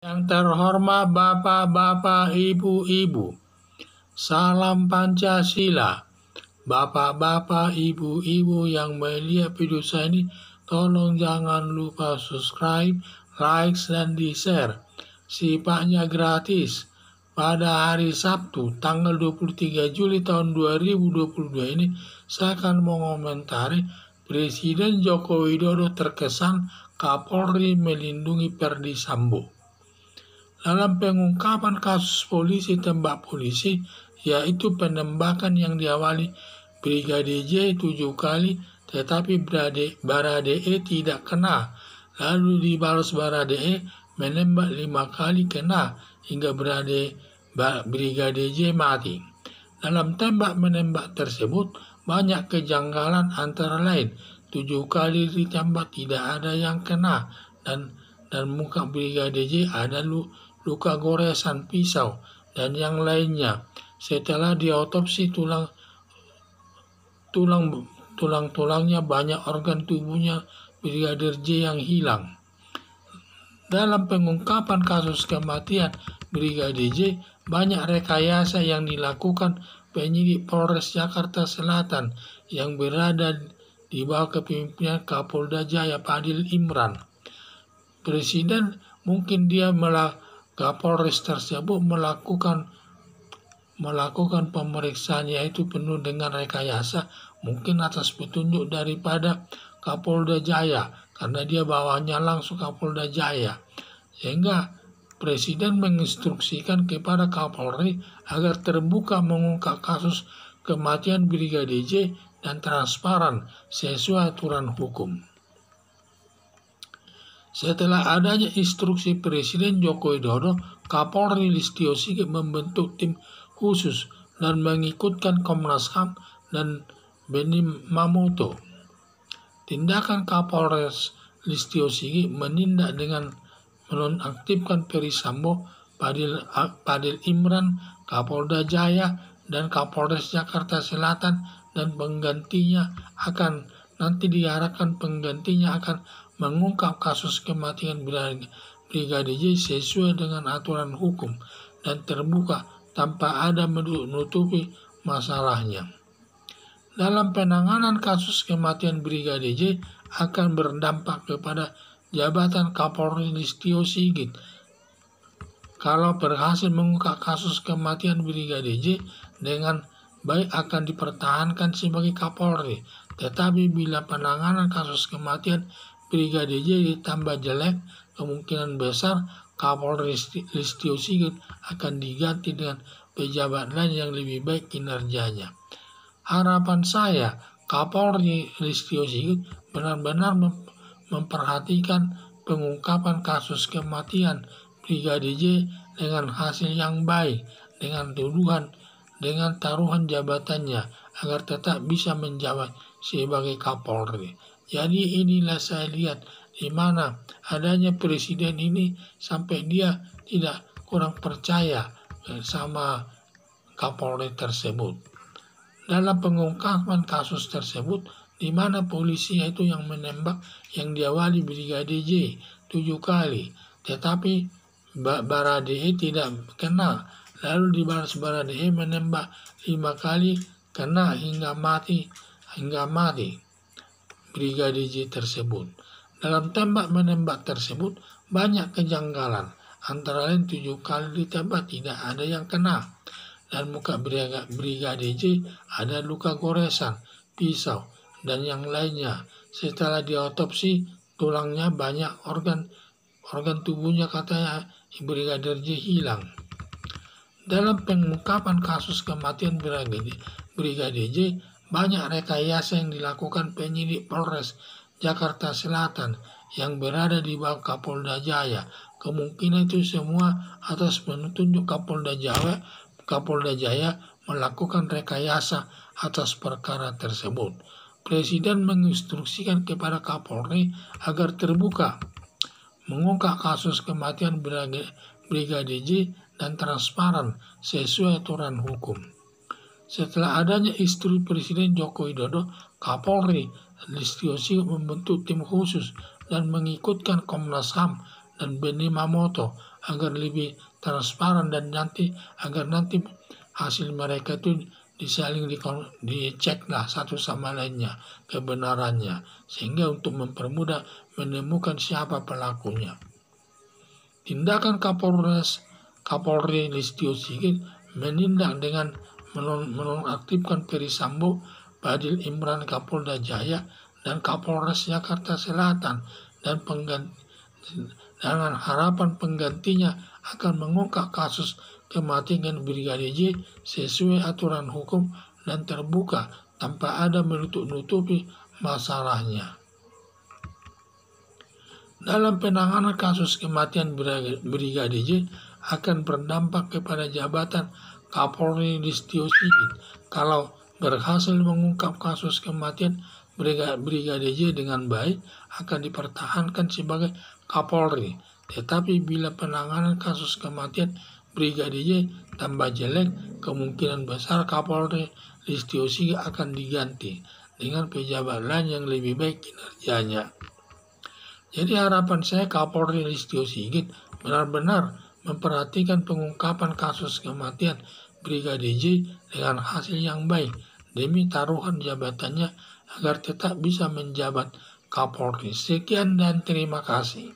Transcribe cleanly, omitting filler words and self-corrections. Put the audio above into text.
Yang terhormat Bapak-bapak, Ibu-ibu, salam Pancasila. Bapak-bapak, Ibu-ibu yang melihat video saya ini, tolong jangan lupa subscribe, like, dan di-share. Sifatnya gratis. Pada hari Sabtu, tanggal 23 Juli tahun 2022 ini, saya akan mengomentari Presiden Joko Widodo terkesan Kapolri melindungi Ferdi Sambo. Dalam pengungkapan kasus polisi tembak polisi, yaitu penembakan yang diawali Brigadir J 7 kali, tetapi Baradae tidak kena. Lalu dibalas Baradae menembak 5 kali kena, hingga Brigadir J mati. Dalam tembak-menembak tersebut, banyak kejanggalan, antara lain 7 kali ditembak tidak ada yang kena, dan muka Brigadir J ada luka goresan pisau dan yang lainnya. Setelah diotopsi tulang-tulangnya, banyak organ tubuhnya Brigadir J yang hilang. Dalam pengungkapan kasus kematian Brigadir J, banyak rekayasa yang dilakukan penyidik Polres Jakarta Selatan yang berada di bawah kepemimpinan Kapolda Jaya Fadil Imran. Presiden mungkin Kapolres tersebut melakukan pemeriksaan yaitu penuh dengan rekayasa, mungkin atas petunjuk daripada Kapolda Jaya, karena dia bawahnya langsung Kapolda Jaya, sehingga Presiden menginstruksikan kepada Kapolri agar terbuka mengungkap kasus kematian Brigadir J dan transparan sesuai aturan hukum. Setelah adanya instruksi Presiden Joko Widodo, Kapolri Listio Sigit membentuk tim khusus dan mengikutkan Komnas HAM dan Benny Mamoto. Tindakan Kapolres Listio Sigit menindak dengan menonaktifkan Ferdi Sambo, Fadil Imran, Kapolda Jaya, dan Kapolres Jakarta Selatan, dan diharapkan penggantinya akan mengungkap kasus kematian Brigadir J sesuai dengan aturan hukum dan terbuka tanpa ada menutupi masalahnya. Dalam penanganan kasus kematian Brigadir J akan berdampak kepada jabatan Kapolri Listio Sigit. Kalau berhasil mengungkap kasus kematian Brigadir J dengan baik, akan dipertahankan sebagai Kapolri. Tetapi bila penanganan kasus kematian Brigadir J ditambah jelek, kemungkinan besar Kapolri Listio Sigit akan diganti dengan pejabat lain yang lebih baik kinerjanya. Harapan saya, Kapolri Listio Sigit benar-benar memperhatikan pengungkapan kasus kematian Brigadir J dengan hasil yang baik, dengan taruhan jabatannya, agar tetap bisa menjabat sebagai Kapolri. Jadi inilah saya lihat di mana adanya presiden ini sampai dia tidak kurang percaya sama Kapolri tersebut. Dalam pengungkapan kasus tersebut, di mana polisi itu yang menembak yang diawali Brigadir J 7 kali, tetapi Baradae tidak kena, lalu dibalas Baradae menembak 5 kali kena hingga mati Brigadir J tersebut. Dalam tembak-menembak tersebut banyak kejanggalan, antara lain 7 kali ditembak tidak ada yang kena, dan muka Brigadir J ada luka goresan pisau dan yang lainnya. Setelah diotopsi tulangnya, banyak organ tubuhnya katanya Brigadir J hilang. Dalam pengungkapan kasus kematian Brigadir J, banyak rekayasa yang dilakukan penyidik Polres Jakarta Selatan yang berada di bawah Kapolda Jaya. Kemungkinan itu semua atas petunjuk Kapolda Jaya melakukan rekayasa atas perkara tersebut. Presiden menginstruksikan kepada Kapolri agar terbuka mengungkap kasus kematian Brigadir J dan transparan sesuai aturan hukum. Setelah adanya instruksi Presiden Joko Widodo, Kapolri Listio Sigit membentuk tim khusus dan mengikutkan Komnas HAM dan Benny Mamoto agar lebih transparan dan agar nanti hasil mereka itu disaling dicek lah satu sama lainnya kebenarannya, sehingga untuk mempermudah menemukan siapa pelakunya. Tindakan Kapolri Listio Sigit menindak dengan menonaktifkan Ferry Sambo, Fadil Imran Kapolda Jaya, dan Kapolres Jakarta Selatan, dan dengan harapan penggantinya akan mengungkap kasus kematian Brigadir J sesuai aturan hukum dan terbuka tanpa ada menutup-nutupi masalahnya. Dalam penanganan kasus kematian Brigadir J akan berdampak kepada jabatan Kapolri Listio Sigit. Kalau berhasil mengungkap kasus kematian Brigadir J dengan baik, akan dipertahankan sebagai Kapolri. Tetapi bila penanganan kasus kematian Brigadir J tambah jelek, kemungkinan besar Kapolri Listio Sigit akan diganti dengan pejabat lain yang lebih baik kinerjanya. Jadi harapan saya Kapolri Listio Sigit benar-benar memperhatikan pengungkapan kasus kematian Brigadir J dengan hasil yang baik demi taruhan jabatannya agar tetap bisa menjabat Kapolri. Sekian dan terima kasih.